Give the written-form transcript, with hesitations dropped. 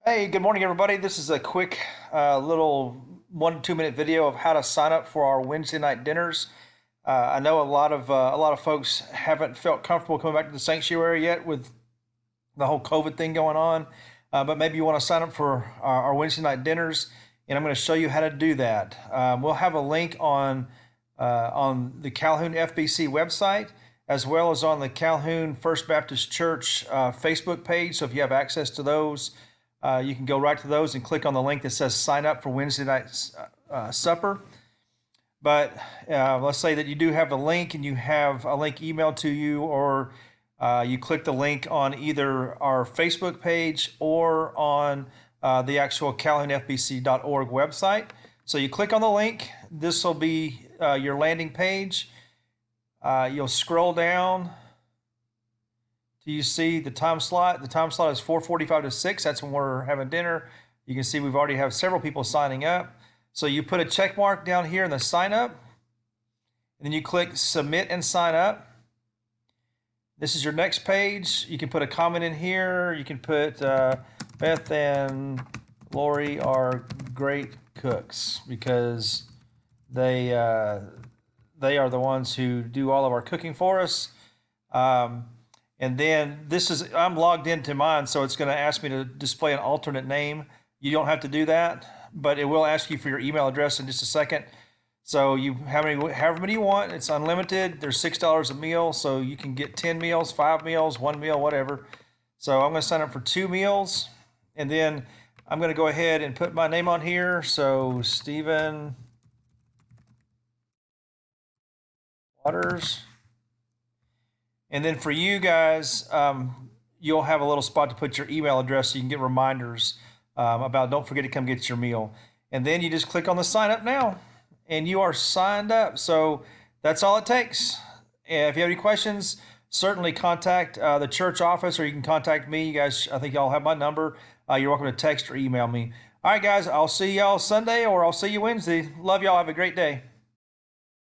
Hey, good morning, everybody. This is a quick little 1 to 2 minute video of how to sign up for our Wednesday night dinners. I know a lot of folks haven't felt comfortable coming back to the sanctuary yet with the whole COVID thing going on, but maybe you want to sign up for our Wednesday night dinners, and I'm going to show you how to do that. We'll have a link on the Calhoun FBC website, as well as on the Calhoun First Baptist Church Facebook page. So if you have access to those, you can go right to those and click on the link that says sign up for Wednesday night supper. But let's say that you do have the link and you have a link emailed to you, or you click the link on either our Facebook page or on the actual CalhounFBC.org website. So you click on the link. This will be your landing page. You'll scroll down till you see the time slot. The time slot is 4:45 to 6. That's when we're having dinner. You can see we've already have several people signing up. So you put a check mark down here in the sign up, and then you click submit and sign up. This is your next page. You can put a comment in here. You can put Beth and Lori are great cooks because they are the ones who do all of our cooking for us. And then I'm logged into mine, so it's going to ask me to display an alternate name. You don't have to do that, but it will ask you for your email address in just a second. So however many you want. It's unlimited. There's $6 a meal, so you can get 10 meals, 5 meals, 1 meal, whatever. So I'm going to sign up for 2 meals, and then I'm going to go ahead and put my name on here. So Stephen Waters. And then for you guys, you'll have a little spot to put your email address so you can get reminders about don't forget to come get your meal. And then you just click on the sign up now, and you are signed up. So that's all it takes. And if you have any questions, certainly contact the church office, or you can contact me. You guys, I think y'all have my number. You're welcome to text or email me. All right, guys, I'll see y'all Sunday, or I'll see you Wednesday. Love y'all. Have a great day.